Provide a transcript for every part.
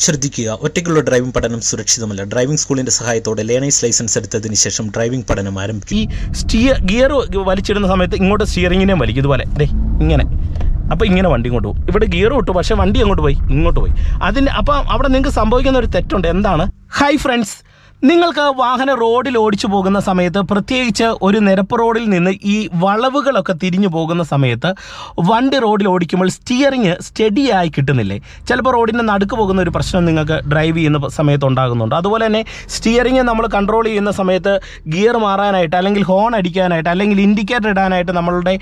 ശ്രദ്ധിക്കുക, ഒറ്റയ്ക്കുള്ള ഡ്രൈവിംഗ് പഠനം സുരക്ഷിതമല്ല. ഡ്രൈവിംഗ് സ്കൂളിന്റെ സഹായത്തോടെ ലേണേഴ്സ് ലൈസൻസ് എടുത്തതിന് ശേഷം ഡ്രൈവിംഗ് പഠനം ആരംഭിക്കും. ഈ ഗിയർ വലിച്ചിടുന്ന സമയത്ത് ഇങ്ങോട്ട് സ്റ്റിയറിങ്ങിനെ വലിക്കും, ഇതുപോലെ ഇങ്ങനെ. അപ്പോൾ ഇങ്ങനെ വണ്ടി ഇങ്ങോട്ട് പോകും. ഇവിടെ ഗിയർ വിട്ടു, പക്ഷേ വണ്ടി അങ്ങോട്ട് പോയി, ഇങ്ങോട്ട് പോയി. അപ്പോൾ അവിടെ നിങ്ങൾക്ക് സംഭവിക്കുന്ന ഒരു തെറ്റുണ്ട്. എന്താണ്? ഹായ് ഫ്രണ്ട്സ്, നിങ്ങൾക്ക് വാഹനം റോഡിൽ ഓടിച്ചു പോകുന്ന സമയത്ത്, പ്രത്യേകിച്ച് ഒരു നിരപ്പ് റോഡിൽ നിന്ന് ഈ വളവുകളൊക്കെ തിരിഞ്ഞു പോകുന്ന സമയത്ത് വണ്ടി റോഡിൽ ഓടിക്കുമ്പോൾ സ്റ്റിയറിങ് സ്റ്റഡിയായി കിട്ടുന്നില്ലേ? ചിലപ്പോൾ റോഡിൻ്റെ നടുക്ക് പോകുന്ന ഒരു പ്രശ്നം നിങ്ങൾക്ക് ഡ്രൈവ് ചെയ്യുന്ന സമയത്ത് ഉണ്ടാകുന്നുണ്ട്. അതുപോലെ തന്നെ സ്റ്റിയറിങ് നമ്മൾ കൺട്രോൾ ചെയ്യുന്ന സമയത്ത് ഗിയർ മാറാനായിട്ട്, അല്ലെങ്കിൽ ഹോൺ അടിക്കാനായിട്ട്, അല്ലെങ്കിൽ ഇൻഡിക്കേറ്റർ ഇടാനായിട്ട് നമ്മളുടെ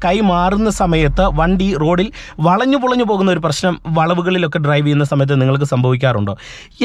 കൈ മാറുന്ന സമയത്ത് വണ്ടി റോഡിൽ വളഞ്ഞു പൊളഞ്ഞു പോകുന്ന ഒരു പ്രശ്നം വളവുകളിലൊക്കെ ഡ്രൈവ് ചെയ്യുന്ന സമയത്ത് നിങ്ങൾക്ക് സംഭവിക്കാറുണ്ടോ?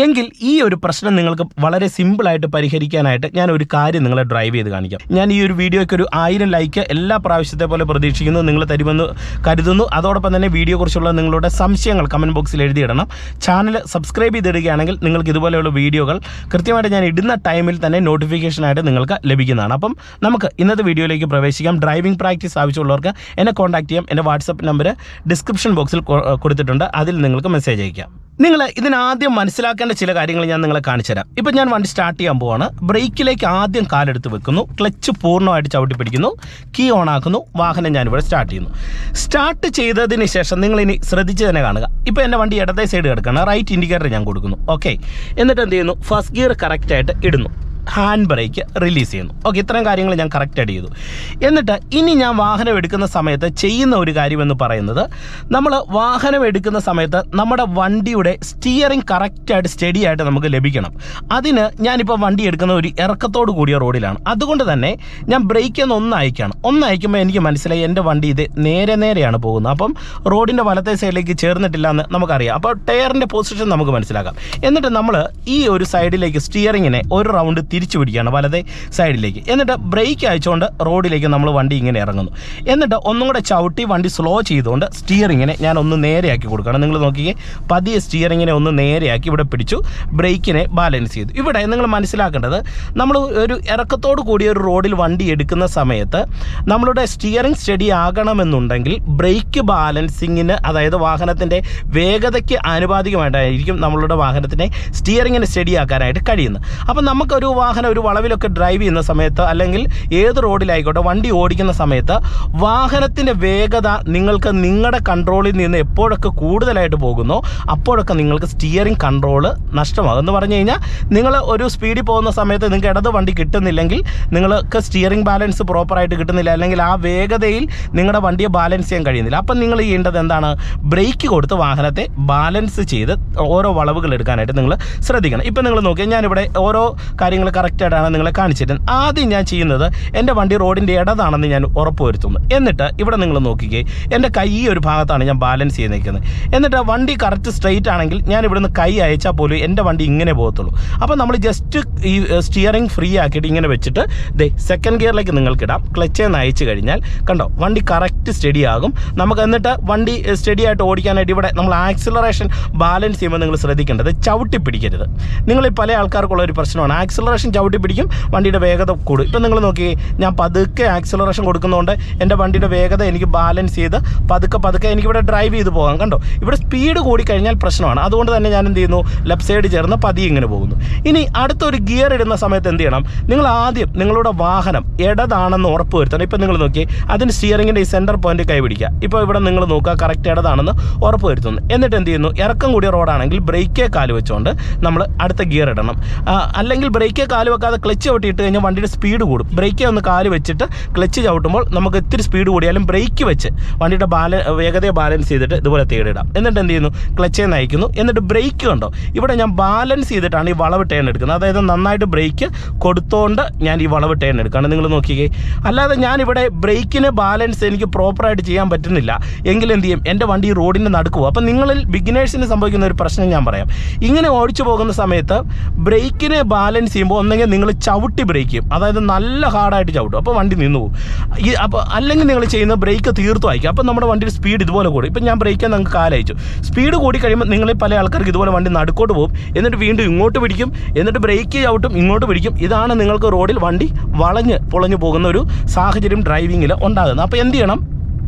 എങ്കിൽ ഈ ഒരു പ്രശ്നം നിങ്ങൾക്ക് വളരെ സിമ്പിളായിട്ട് പരിഹരിക്കാനായിട്ട് ഞാൻ ഒരു കാര്യം നിങ്ങളെ ഡ്രൈവ് ചെയ്ത് കാണിക്കാം. ഞാൻ ഈ ഒരു വീഡിയോയ്ക്ക് ഒരു 1000 ലൈക്ക് എല്ലാ പ്രാവശ്യത്തെ പോലെ പ്രതീക്ഷിക്കുന്നു, നിങ്ങൾ തരുമെന്ന് കരുതുന്നു. അതോടൊപ്പം തന്നെ വീഡിയോയെക്കുറിച്ചുള്ള നിങ്ങളുടെ സംശയങ്ങൾ കമൻറ്റ് ബോക്സിൽ എഴുതിയിടണം. ചാനൽ സബ്സ്ക്രൈബ് ചെയ്തിടുകയാണെങ്കിൽ നിങ്ങൾക്ക് ഇതുപോലെയുള്ള വീഡിയോകൾ കൃത്യമായിട്ട് ഞാൻ ഇടുന്ന ടൈമിൽ തന്നെ നോട്ടിഫിക്കേഷനായിട്ട് നിങ്ങൾക്ക് ലഭിക്കുന്നതാണ്. അപ്പം നമുക്ക് ഇന്നത്തെ വീഡിയോയിലേക്ക് പ്രവേശിക്കാം. ഡ്രൈവിംഗ് പ്രാക്ടീസ് ആവശ്യമുള്ളവർക്ക് എന്നെ കോൺടാക്ട് ചെയ്യാം. എൻ്റെ വാട്സപ്പ് നമ്പർ ഡിസ്ക്രിപ്ഷൻ ബോക്സിൽ കൊടുത്തിട്ടുണ്ട്, അതിൽ നിങ്ങൾക്ക് മെസ്സേജ് അയക്കാം. നിങ്ങൾ ഇതിനാദ്യം മനസ്സിലാക്കേണ്ട ചില കാര്യങ്ങൾ ഞാൻ നിങ്ങളെ കാണിച്ചു തരാം. ഇപ്പം ഞാൻ വണ്ടി സ്റ്റാർട്ട് ചെയ്യാൻ പോവാണ്. ബ്രേക്കിലേക്ക് ആദ്യം കാലെടുത്ത് വെക്കുന്നു, ക്ലച്ച് പൂർണ്ണമായിട്ട് ചവിട്ടി പിടിക്കുന്നു, കീ ഓൺ ആക്കുന്നു, വാഹനം ഞാനിവിടെ സ്റ്റാർട്ട് ചെയ്യുന്നു. സ്റ്റാർട്ട് ചെയ്തതിന് ശേഷം നിങ്ങൾ ഇനി ശ്രദ്ധിച്ച് തന്നെ കാണുക. ഇപ്പോൾ എൻ്റെ വണ്ടി ഇടത്തെ സൈഡ് കിടക്കുകയാണ്, റൈറ്റ് ഇൻഡിക്കേറ്റർ ഞാൻ കൊടുക്കുന്നു. ഓക്കെ, എന്നിട്ട് എന്ത് ചെയ്യുന്നു? ഫസ്റ്റ് ഗിയർ കറക്റ്റായിട്ട് ഇടുന്നു, ഹാൻഡ് ബ്രേക്ക് റിലീസ് ചെയ്യുന്നു. ഓക്കെ, ഇത്രയും കാര്യങ്ങൾ ഞാൻ കറക്റ്റായിട്ട് ചെയ്തു. എന്നിട്ട് ഇനി ഞാൻ വാഹനം എടുക്കുന്ന സമയത്ത് ചെയ്യുന്ന ഒരു കാര്യമെന്ന് പറയുന്നത്, നമ്മൾ വാഹനം എടുക്കുന്ന സമയത്ത് നമ്മുടെ വണ്ടിയുടെ സ്റ്റിയറിംഗ് കറക്റ്റായിട്ട് സ്റ്റഡി ആയിട്ട് നമുക്ക് ലഭിക്കണം. അതിന് ഞാനിപ്പോൾ വണ്ടി എടുക്കുന്ന ഒരു ഇറക്കത്തോട് കൂടിയ റോഡിലാണ്. അതുകൊണ്ട് തന്നെ ഞാൻ ബ്രേക്ക് ഒന്ന് അയക്കുമ്പോൾ എനിക്ക് മനസ്സിലായി എൻ്റെ വണ്ടി ഇത് നേരെയാണ് പോകുന്നത്. അപ്പം റോഡിൻ്റെ വലത്തെ സൈഡിലേക്ക് ചേർന്നിട്ടില്ല എന്ന് നമുക്കറിയാം. അപ്പോൾ ടയറിൻ്റെ പൊസിഷൻ നമുക്ക് മനസ്സിലാക്കാം. എന്നിട്ട് നമ്മൾ ഈ ഒരു സൈഡിലേക്ക് സ്റ്റിയറിങ്ങിനെ ഒരു റൗണ്ട് തിരിച്ചു പിടിക്കുകയാണ് വലതേ സൈഡിലേക്ക്. എന്നിട്ട് ബ്രേക്ക് അയച്ചുകൊണ്ട് റോഡിലേക്ക് നമ്മൾ വണ്ടി ഇങ്ങനെ ഇറങ്ങുന്നു. എന്നിട്ട് ഒന്നും കൂടെ ചവിട്ടി വണ്ടി സ്ലോ ചെയ്തുകൊണ്ട് സ്റ്റിയറിങ്ങിനെ ഞാൻ ഒന്ന് നേരെയാക്കി കൊടുക്കണം. നിങ്ങൾ നോക്കിയേ, പതിയെ സ്റ്റിയറിങ്ങിനെ ഒന്ന് നേരെയാക്കി ഇവിടെ പിടിച്ചു, ബ്രേക്കിനെ ബാലൻസ് ചെയ്തു. ഇവിടെ നിങ്ങൾ മനസ്സിലാക്കേണ്ടത്, നമ്മൾ ഒരു ഇറക്കത്തോട് കൂടിയ ഒരു റോഡിൽ വണ്ടി എടുക്കുന്ന സമയത്ത് നമ്മളുടെ സ്റ്റിയറിംഗ് സ്റ്റഡി ആകണമെന്നുണ്ടെങ്കിൽ ബ്രേക്ക് ബാലൻസിങ്ങിന്, അതായത് വാഹനത്തിൻ്റെ വേഗതയ്ക്ക് ആനുപാതികമായിട്ടായിരിക്കും നമ്മളുടെ വാഹനത്തിനെ സ്റ്റിയറിങ്ങിനെ സ്റ്റഡി ആക്കാനായിട്ട് കഴിയുന്നത്. അപ്പം നമുക്കൊരു വാഹനം ഒരു വളവിലൊക്കെ ഡ്രൈവ് ചെയ്യുന്ന സമയത്ത്, അല്ലെങ്കിൽ ഏത് റോഡിലായിക്കോട്ടെ വണ്ടി ഓടിക്കുന്ന സമയത്ത് വാഹനത്തിൻ്റെ വേഗത നിങ്ങൾക്ക് നിങ്ങളുടെ കൺട്രോളിൽ നിന്ന് എപ്പോഴൊക്കെ കൂടുതലായിട്ട് പോകുന്നോ അപ്പോഴൊക്കെ നിങ്ങൾക്ക് സ്റ്റിയറിംഗ് കൺട്രോൾ നഷ്ടമാകും. എന്ന് പറഞ്ഞു കഴിഞ്ഞാൽ, നിങ്ങൾ ഒരു സ്പീഡിൽ പോകുന്ന സമയത്ത് നിങ്ങൾക്ക് ഇടത് വണ്ടി കിട്ടുന്നില്ലെങ്കിൽ, നിങ്ങൾക്ക് സ്റ്റിയറിംഗ് ബാലൻസ് പ്രോപ്പറായിട്ട് കിട്ടുന്നില്ല, അല്ലെങ്കിൽ ആ വേഗതയിൽ നിങ്ങളുടെ വണ്ടിയെ ബാലൻസ് ചെയ്യാൻ കഴിയുന്നില്ല. അപ്പം നിങ്ങൾ ചെയ്യേണ്ടത് എന്താണ്? ബ്രേക്ക് കൊടുത്ത് വാഹനത്തെ ബാലൻസ് ചെയ്ത് ഓരോ വളവുകൾ എടുക്കാനായിട്ട് നിങ്ങൾ ശ്രദ്ധിക്കണം. ഇപ്പം നിങ്ങൾ നോക്കിയാൽ ഞാനിവിടെ ഓരോ കാര്യങ്ങൾ കറക്റ്റായിട്ടാണ് നിങ്ങളെ കാണിച്ചിരുന്നത്. ആദ്യം ഞാൻ ചെയ്യുന്നത്, എൻ്റെ വണ്ടി റോഡിൻ്റെ ഇടതാണെന്ന് ഞാൻ ഉറപ്പുവരുത്തുന്നു. എന്നിട്ട് ഇവിടെ നിങ്ങൾ നോക്കിക്കേ, എൻ്റെ കൈ ഈ ഒരു ഭാഗത്താണ് ഞാൻ ബാലൻസ് ചെയ്ത് നിൽക്കുന്നത്. എന്നിട്ട് വണ്ടി കറക്റ്റ് സ്ട്രെയിറ്റ് ആണെങ്കിൽ ഞാൻ ഇവിടുന്ന് കൈ അയച്ചാൽ പോലും എൻ്റെ വണ്ടി ഇങ്ങനെ പോകത്തുള്ളൂ. അപ്പോൾ നമ്മൾ ജസ്റ്റ് ഈ സ്റ്റിയറിംഗ് ഫ്രീ ആക്കിയിട്ട് ഇങ്ങനെ വെച്ചിട്ട് സെക്കൻഡ് ഗിയറിലേക്ക് നിങ്ങൾക്ക് ഇടാം. ക്ലച്ചേന്ന് അയച്ചു കഴിഞ്ഞാൽ കണ്ടോ, വണ്ടി കറക്റ്റ് സ്റ്റഡി ആകും നമുക്ക്. എന്നിട്ട് വണ്ടി സ്റ്റഡി ആയിട്ട് ഓടിക്കാനായിട്ട് ഇവിടെ നമ്മൾ ആക്സിലറേഷൻ ബാലൻസ് ചെയ്യുമ്പോൾ നിങ്ങൾ ശ്രദ്ധിക്കേണ്ടത്, ചവിട്ടി പിടിക്കരുത്. നിങ്ങൾ പല ആൾക്കാർക്കുള്ള ഒരു പ്രശ്നമാണ്, ആക്സിലറേഷൻ ചവിട്ടി പിടിക്കും, വണ്ടിയുടെ വേഗത കൂടും. ഇപ്പം നിങ്ങൾ നോക്കി, ഞാൻ പതുക്കെ ആക്സിലറേഷൻ കൊടുക്കുന്നതുകൊണ്ട് എൻ്റെ വണ്ടിയുടെ വേഗത എനിക്ക് ബാലൻസ് ചെയ്ത് പതുക്കെ എനിക്കിവിടെ ഡ്രൈവ് ചെയ്ത് പോകാം. കണ്ടോ, ഇവിടെ സ്പീഡ് കൂടി കഴിഞ്ഞാൽ പ്രശ്നമാണ്. അതുകൊണ്ട് തന്നെ ഞാൻ എന്ത് ചെയ്യുന്നു, ലെഫ്റ്റ് സൈഡ് ചേർന്ന് പതിയെ ഇങ്ങനെ പോകുന്നു. ഇനി അടുത്തൊരു ഗിയർ ഇടുന്ന സമയത്ത് എന്ത് ചെയ്യണം? നിങ്ങൾ ആദ്യം നിങ്ങളുടെ വാഹനം ഇടതാണെന്ന് ഉറപ്പ് വരുത്തണം. ഇപ്പം നിങ്ങൾ നോക്കി, അതിന് സ്റ്റിയറിങ്ങിൻ്റെ ഈ സെൻറ്റർ പോയിന്റ് കൈ പിടിക്കുക. ഇപ്പോൾ ഇവിടെ നിങ്ങൾ നോക്കുക, കറക്റ്റ് ഇടതാണെന്ന് ഉറപ്പ് വരുത്തുന്നു. എന്നിട്ട് എന്ത് ചെയ്യുന്നു, ഇറക്കം കൂടിയ റോഡാണെങ്കിൽ ബ്രേക്കേ കാല് വെച്ചുകൊണ്ട് നമ്മൾ അടുത്ത ഗിയർ ഇടണം. അല്ലെങ്കിൽ ബ്രേക്കേ കാല് വെക്കാതെ ക്ലച്ച് ചവിട്ടിയിട്ട് കഴിഞ്ഞാൽ വണ്ടിയുടെ സ്പീഡ് കൂടും. ബ്രേക്കേ ഒന്ന് കാല് വെച്ചിട്ട് ക്ലച്ച് ചവിട്ടുമ്പോൾ നമുക്ക് ഇത്തിരി സ്പീഡ് കൂടിയാലും ബ്രേക്ക് വെച്ച് വണ്ടിയുടെ വേഗതയെ ബാലൻസ് ചെയ്തിട്ട് ഇതുപോലെ തേടിടാം. എന്നിട്ട് എന്ത് ചെയ്യുന്നു, ക്ലച്ചേ നയിക്കുന്നു. എന്നിട്ട് ബ്രേക്ക് കണ്ടോ, ഇവിടെ ഞാൻ ബാലൻസ് ചെയ്തിട്ടാണ് ഈ വളവ് ടേൺ എടുക്കുന്നത്. അതായത് നന്നായിട്ട് ബ്രേക്ക് കൊടുത്തോണ്ട് ഞാൻ ഈ വളവ് ടേൺ എടുക്കുകയാണ്. നിങ്ങൾ നോക്കിക്കേ, അല്ലാതെ ഞാനിവിടെ ബ്രേക്കിന് ബാലൻസ് എനിക്ക് പ്രോപ്പറായിട്ട് ചെയ്യാൻ പറ്റുന്നില്ല എങ്കിൽ എന്ത് ചെയ്യും, എൻ്റെ വണ്ടി ഈ റോഡിൻ്റെ നടുക്ക് പോകും. അപ്പം നിങ്ങളിൽ ബിഗിനേഴ്സിന് സംഭവിക്കുന്ന ഒരു പ്രശ്നം ഞാൻ പറയാം. ഇങ്ങനെ ഓടിച്ചു പോകുന്ന സമയത്ത് ബ്രേക്കിനെ ബാലൻസ് ചെയ്യുമ്പോൾ ഒന്നെങ്കിൽ നിങ്ങൾ ചവിട്ടി ബ്രേക്ക് ചെയ്യും, അതായത് നല്ല ഹാർഡായിട്ട് ചവിട്ടും, അപ്പോൾ വണ്ടി നിന്ന് പോകും. അപ്പോൾ അല്ലെങ്കിൽ നിങ്ങൾ ചെയ്യുന്ന ബ്രേക്ക് തീർത്തും അയക്കും, അപ്പോൾ നമ്മുടെ വണ്ടിയുടെ സ്പീഡ് ഇതുപോലെ കൂടും. ഇപ്പം ഞാൻ ബ്രേക്ക് നിങ്ങൾക്ക് കാലയച്ചു, സ്പീഡ് കൂടി കഴിയുമ്പോൾ നിങ്ങളിൽ പല ആൾക്കാർക്ക് ഇതുപോലെ വണ്ടി നടുക്കോട്ട് പോകും, എന്നിട്ട് വീണ്ടും ഇങ്ങോട്ട് പിടിക്കും, എന്നിട്ട് ബ്രേക്ക് ചവിട്ടും, ഇങ്ങോട്ട് പിടിക്കും. ഇതാണ് നിങ്ങൾക്ക് റോഡിൽ വണ്ടി വളഞ്ഞ് പൊളഞ്ഞു പോകുന്ന ഒരു സാഹചര്യം ഡ്രൈവിങ്ങിൽ ഉണ്ടാകുന്നത്. അപ്പോൾ എന്ത് ചെയ്യണം,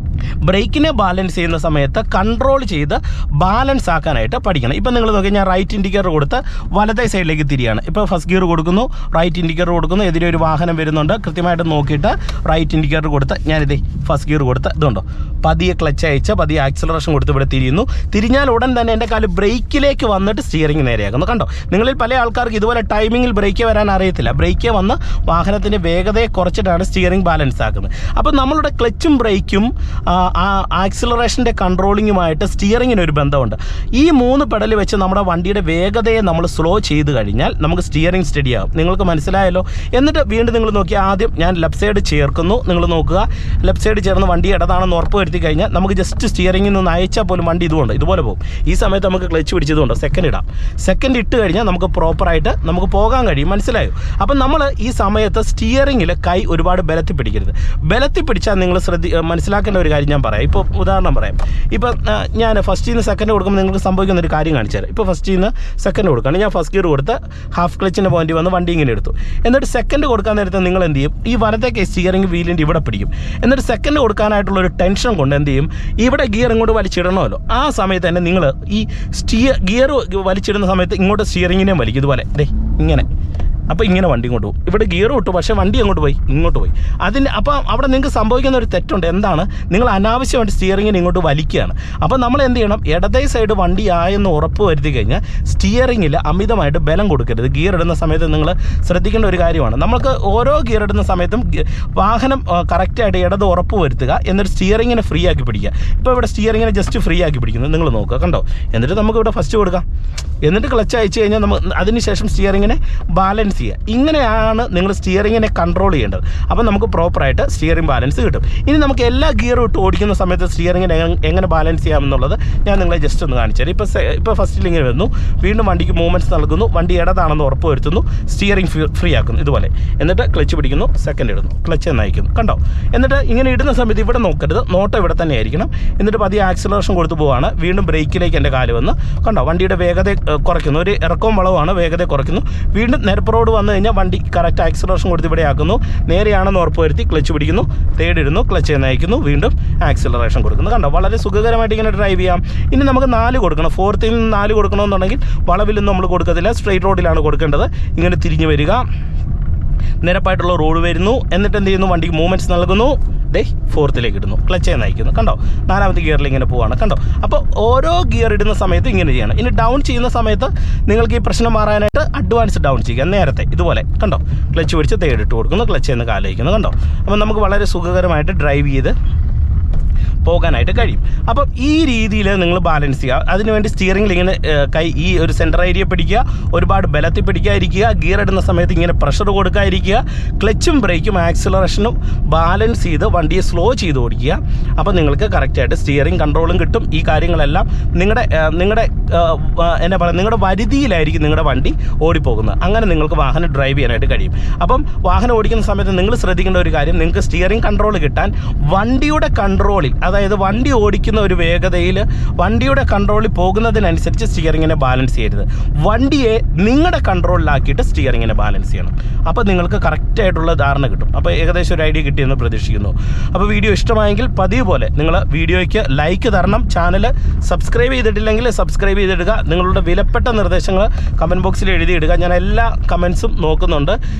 ബ്രേക്കിനെ ബാലൻസ് ചെയ്യുന്ന സമയത്ത് കൺട്രോൾ ചെയ്ത് ബാലൻസ് ആക്കാനായിട്ട് പഠിക്കണം. ഇപ്പം നിങ്ങൾ നോക്കി, ഞാൻ റൈറ്റ് ഇൻഡിക്കേറ്റർ കൊടുത്ത് വലത്തെ സൈഡിലേക്ക് തിരിയാണ്. ഇപ്പോൾ ഫസ്റ്റ് ഗിയർ കൊടുക്കുന്നു, റൈറ്റ് ഇൻഡിക്കേറ്റർ കൊടുക്കുന്നു, എതിരെ ഒരു വാഹനം വരുന്നുണ്ട്, കൃത്യമായിട്ട് നോക്കിയിട്ട് റൈറ്റ് ഇൻഡിക്കേറ്റർ കൊടുത്ത് ഞാനിതേ ഫസ്റ്റ് ഗിയർ കൊടുത്ത് ഇതുണ്ടോ പതിയെ ക്ലച്ച് അയച്ച് പതിയെ ആക്സിലറേഷൻ കൊടുത്ത് ഇവിടെ തിരിയുന്നു. തിരിഞ്ഞാൽ ഉടൻ തന്നെ എൻ്റെ കാല് ബ്രേക്കിലേക്ക് വന്നിട്ട് സ്റ്റിയറിംഗ് നേരെയാക്കുന്നു. കണ്ടോ, നിങ്ങളിൽ പല ആൾക്കാർക്ക് ഇതുപോലെ ടൈമിങ്ങിൽ ബ്രേക്ക് വരാൻ അറിയത്തില്ല. ബ്രേക്ക് വന്ന് വാഹനത്തിൻ്റെ വേഗതയെ കുറച്ചിട്ടാണ് സ്റ്റിയറിംഗ് ബാലൻസ് ആക്കുന്നത്. അപ്പോൾ നമ്മളുടെ ക്ലച്ചും ബ്രേക്കും ആക്സിലറേഷൻ്റെ കൺട്രോളിങ്ങുമായിട്ട് സ്റ്റിയറിങ്ങിന് ഒരു ബന്ധമുണ്ട്. ഈ 3 പെഡൽ വെച്ച് നമ്മുടെ വണ്ടിയുടെ വേഗതയെ നമ്മൾ സ്ലോ ചെയ്ത് കഴിഞ്ഞാൽ നമുക്ക് സ്റ്റിയറിംഗ് സ്റ്റഡിയാകും. നിങ്ങൾക്ക് മനസ്സിലായല്ലോ. എന്നിട്ട് വീണ്ടും നിങ്ങൾ നോക്കി, ആദ്യം ഞാൻ ലെഫ്റ്റ് സൈഡ് ചേർക്കുന്നു. നിങ്ങൾ നോക്കുക, ലെഫ്റ്റ് സൈഡ് ചേർന്ന് വണ്ടി ഇടതാണെന്ന് ഉറപ്പ് വരുത്തി കഴിഞ്ഞാൽ നമുക്ക് ജസ്റ്റ് സ്റ്റിയറിംഗിൽ നിന്ന് അയച്ചാൽ പോലും വണ്ടി ഇതുപോലെ പോകും. ഈ സമയത്ത് നമുക്ക് ക്ലച്ച് പിടിച്ചതുകൊണ്ട് സെക്കൻഡ് ഇടാം. സെക്കൻഡ് ഇട്ട് കഴിഞ്ഞാൽ നമുക്ക് പ്രോപ്പറായിട്ട് നമുക്ക് പോകാൻ കഴിയും. മനസ്സിലായോ? അപ്പം നമ്മൾ ഈ സമയത്ത് സ്റ്റിയറിംഗിൽ കൈ ഒരുപാട് ബലത്തിൽ പിടിക്കരുത്. ബലത്തിൽ പിടിച്ചാൽ നിങ്ങൾ മനസ്സിലാക്കേണ്ട ഒരു കാര്യം ഞാൻ പറയാം. ഇപ്പോൾ ഉദാഹരണം പറയാം. ഇപ്പോൾ ഞാൻ ഫസ്റ്റിൽ നിന്ന് സെക്കൻഡ് കൊടുക്കുമ്പോൾ നിങ്ങൾക്ക് സംഭവിക്കുന്ന ഒരു കാര്യം കാണിച്ചു തരാം. ഇപ്പോൾ ഫസ്റ്റിൽ നിന്ന് സെക്കൻഡ് കൊടുക്കുകയാണ്. ഞാൻ ഫസ്റ്റ് ഗിയർ കൊടുത്ത് ഹാഫ് ക്ലച്ചിൻ്റെ പോയിന്റ് വന്ന് വണ്ടി ഇങ്ങനെ എടുത്തു. എന്നിട്ട് സെക്കൻഡ് കൊടുക്കാൻ നേരത്തെ നിങ്ങൾ എന്ത് ചെയ്യും? ഈ വലത്തേക്ക് സ്റ്റിയറിംഗ് വീലിൻ്റെ ഇവിടെ പിടിക്കും. എന്നിട്ട് സെക്കൻഡ് കൊടുക്കാനായിട്ടുള്ളൊരു ടെൻഷൻ കൊണ്ട് എന്ത് ചെയ്യും? ഇവിടെ ഗിയർ ഇങ്ങോട്ട് വലിച്ചിടണമല്ലോ. ആ സമയത്ത് തന്നെ നിങ്ങൾ ഈ ഗിയർ വലിച്ചിടുന്ന സമയത്ത് ഇങ്ങോട്ട് സ്റ്റിയറിങ്ങിനെ വലിക്കും. ഇതുപോലെ ഇങ്ങനെ. അപ്പോൾ ഇങ്ങനെ വണ്ടി ഇങ്ങോട്ട് പോകും. ഇവിടെ ഗിയർ വിട്ടു, പക്ഷേ വണ്ടി അങ്ങോട്ട് പോയി, ഇങ്ങോട്ട് പോയി. അപ്പോൾ അവിടെ നിങ്ങൾക്ക് സംഭവിക്കുന്ന ഒരു തെറ്റുണ്ട്. എന്താണ്? നിങ്ങൾ അനാവശ്യമായിട്ട് സ്റ്റിയറിങ്ങിന് ഇങ്ങോട്ട് വലിക്കുകയാണ്. അപ്പോൾ നമ്മൾ എന്ത് ചെയ്യണം? ഇടതേ സൈഡ് വണ്ടി ആയെന്ന് ഉറപ്പ് വരുത്തി കഴിഞ്ഞാൽ സ്റ്റിയറിങ്ങിൽ അമിതമായിട്ട് ബലം കൊടുക്കരുത്. ഗിയർ ഇടുന്ന സമയത്ത് നിങ്ങൾ ശ്രദ്ധിക്കേണ്ട ഒരു കാര്യമാണ്. നമുക്ക് ഓരോ ഗിയർ ഇടുന്ന സമയത്തും വാഹനം കറക്റ്റായിട്ട് ഇടത് ഉറപ്പ് വരുത്തുക. എന്നിട്ട് സ്റ്റിയറിങ്ങിനെ ഫ്രീ ആക്കി പിടിക്കുക. ഇപ്പോൾ ഇവിടെ സ്റ്റിയറിങ്ങിനെ ജസ്റ്റ് ഫ്രീ ആക്കി പിടിക്കുന്നത് നിങ്ങൾ നോക്കുക. കണ്ടോ? എന്നിട്ട് നമുക്ക് ഇവിടെ ഫസ്റ്റ് കൊടുക്കാം. എന്നിട്ട് ക്ലച്ച് അയച്ചു കഴിഞ്ഞാൽ അതിനുശേഷം സ്റ്റിയറിങ്ങിനെ ബാലൻസ് ചെയ്യുക. ഇങ്ങനെയാണ് നിങ്ങൾ സ്റ്റിയറിങ്ങിനെ കൺട്രോൾ ചെയ്യേണ്ടത്. അപ്പോൾ നമുക്ക് പ്രോപ്പറായിട്ട് സ്റ്റിയറിംഗ് ബാലൻസ് കിട്ടും. ഇനി നമുക്ക് എല്ലാ ഗിയറും ഇട്ട് ഓടിക്കുന്ന സമയത്ത് സ്റ്റിയറിങ്ങിനെ എങ്ങനെ ബാലൻസ് ചെയ്യാമെന്നുള്ളത് ഞാൻ നിങ്ങളെ ജസ്റ്റ് ഒന്ന് കാണിച്ചു തരാം. ഇപ്പോൾ ഫസ്റ്റിൽ ഇങ്ങനെ വരുന്നു, വീണ്ടും വണ്ടിക്ക് മൂവ്മെൻറ്റ്സ് നൽകുന്നു, വണ്ടി ഇടതാണെന്ന് ഉറപ്പ് വരുത്തുന്നു, സ്റ്റിയറിംഗ് ഫ്രീ ആക്കുന്നു ഇതുപോലെ. എന്നിട്ട് ക്ലച്ച് പിടിക്കുന്നു, സെക്കൻഡ് ഇടുന്നു, ക്ലച്ച് നയിക്കുന്നു. കണ്ടോ? എന്നിട്ട് ഇങ്ങനെ ഇടുന്ന സമയത്ത് ഇവിടെ നോക്കരുത്, നോട്ടം ഇവിടെ തന്നെ ആയിരിക്കണം. എന്നിട്ട് പതിയെ ആക്സിലറേഷൻ കൊടുത്തു പോവാണ്. വീണ്ടും ബ്രേക്കിലേക്ക് എൻ്റെ കാല് വന്ന് കണ്ടോ വണ്ടിയുടെ വേഗത കുറയ്ക്കുന്നു. ഒരു ഇറക്കവും വളവുമാണ്, വേഗത കുറയ്ക്കുന്നു. വീണ്ടും നിരപ്പ് റോഡ് വന്നു കഴിഞ്ഞാൽ വണ്ടി കറക്റ്റ് ആക്സിലറേഷൻ കൊടുത്ത് ഇവിടെ ആക്കുന്നു. നേരെയാണെന്ന് ഉറപ്പ് വരുത്തി ക്ലച്ച് പിടിക്കുന്നു, തേർഡ് ഇടുന്നു, ക്ലച്ച് നയിക്കുന്നു, വീണ്ടും ആക്സിലറേഷൻ കൊടുക്കുന്നു. കണ്ടോ? വളരെ സുഖകരമായിട്ട് ഇങ്ങനെ ഡ്രൈവ് ചെയ്യാം. ഇനി നമുക്ക് 4 കൊടുക്കണം. ഫോർത്തിൽ നിന്ന് 4 കൊടുക്കണമെന്നുണ്ടെങ്കിൽ വളവിലൊന്നും നമ്മൾ കൊടുക്കത്തില്ല, സ്ട്രെയിറ്റ് റോഡിലാണ് കൊടുക്കേണ്ടത്. ഇങ്ങനെ തിരിഞ്ഞ് വരിക, നിരപ്പായിട്ടുള്ള റോഡ് വരുന്നു. എന്നിട്ട് എന്ത് ചെയ്യുന്നു? വണ്ടിക്ക് മൂവ്മെൻറ്റ്സ് നൽകുന്നു, ഫോർത്തിലേക്ക് ഇടുന്നു, ക്ലച്ച് നയിക്കുന്നു. കണ്ടോ? 4ാമത്തെ ഗിയറിൽ ഇങ്ങനെ പോവാണ്. കണ്ടോ? അപ്പോൾ ഓരോ ഗിയർ ഇടുന്ന സമയത്ത് ഇങ്ങനെ ചെയ്യണം. ഇനി ഡൗൺ ചെയ്യുന്ന സമയത്ത് നിങ്ങൾക്ക് ഈ പ്രശ്നം മാറാനായിട്ട് അഡ്വാൻസ് ഡൗൺ ചെയ്യുക. നേരത്തെ ഇതുപോലെ കണ്ടോ? ക്ലച്ച് പിടിച്ച് തേർഡ് ഇട്ട് കൊടുക്കുന്നു, ക്ലച്ച് എന്ന് കാലയിക്കുന്നു. കണ്ടോ? അപ്പോൾ നമുക്ക് വളരെ സുഖകരമായിട്ട് ഡ്രൈവ് ചെയ്ത് പോകാനായിട്ട് കഴിയും. അപ്പം ഈ രീതിയിൽ നിങ്ങൾ ബാലൻസ് ചെയ്യുക. അതിനുവേണ്ടി സ്റ്റിയറിംഗിൽ ഇങ്ങനെ കൈ ഈ ഒരു സെൻറ്റർ ഏരിയ പിടിക്കുക, ഒരുപാട് ബലത്തിൽ പിടിക്കാതിരിക്കുക, ഗിയർ ഇടുന്ന സമയത്ത് ഇങ്ങനെ പ്രഷർ കൊടുക്കാതിരിക്കുക, ക്ലച്ചും ബ്രേക്കും ആക്സിലറേഷനും ബാലൻസ് ചെയ്ത് വണ്ടിയെ സ്ലോ ചെയ്ത് ഓടിക്കുക. അപ്പോൾ നിങ്ങൾക്ക് കറക്റ്റായിട്ട് സ്റ്റിയറിംഗ് കൺട്രോളും കിട്ടും. ഈ കാര്യങ്ങളെല്ലാം നിങ്ങളുടെ എന്നാ പറയുക, നിങ്ങളുടെ പരിധിയിലായിരിക്കും നിങ്ങളുടെ വണ്ടി ഓടിപ്പോകുന്നത്. അങ്ങനെ നിങ്ങൾക്ക് വാഹനം ഡ്രൈവ് ചെയ്യാനായിട്ട് കഴിയും. അപ്പം വാഹനം ഓടിക്കുന്ന സമയത്ത് നിങ്ങൾ ശ്രദ്ധിക്കേണ്ട ഒരു കാര്യം, നിങ്ങൾക്ക് സ്റ്റിയറിംഗ് കൺട്രോൾ കിട്ടാൻ വണ്ടിയുടെ കൺട്രോളിൽ, അതായത് വണ്ടി ഓടിക്കുന്ന ഒരു വേഗതയിൽ വണ്ടിയുടെ കൺട്രോളിൽ പോകുന്നതിനനുസരിച്ച് സ്റ്റിയറിങ്ങിനെ ബാലൻസ് ചെയ്യരുത്. വണ്ടിയെ നിങ്ങളുടെ കൺട്രോളിലാക്കിയിട്ട് സ്റ്റിയറിങ്ങിനെ ബാലൻസ് ചെയ്യണം. അപ്പോൾ നിങ്ങൾക്ക് കറക്റ്റായിട്ടുള്ള ധാരണ കിട്ടും. അപ്പോൾ ഏകദേശം ഒരു ഐഡിയ കിട്ടിയെന്ന് പ്രതീക്ഷിക്കുന്നു. അപ്പോൾ വീഡിയോ ഇഷ്ടമായെങ്കിൽ പതിവ് പോലെ നിങ്ങൾ വീഡിയോയ്ക്ക് ലൈക്ക് തരണം. ചാനൽ സബ്സ്ക്രൈബ് ചെയ്തിട്ടില്ലെങ്കിൽ സബ്സ്ക്രൈബ് ചെയ്തിടുക. നിങ്ങളുടെ വിലപ്പെട്ട നിർദ്ദേശങ്ങൾ കമൻറ്റ് ബോക്സിൽ എഴുതിയിടുക. ഞാൻ എല്ലാ കമൻസും നോക്കുന്നുണ്ട്.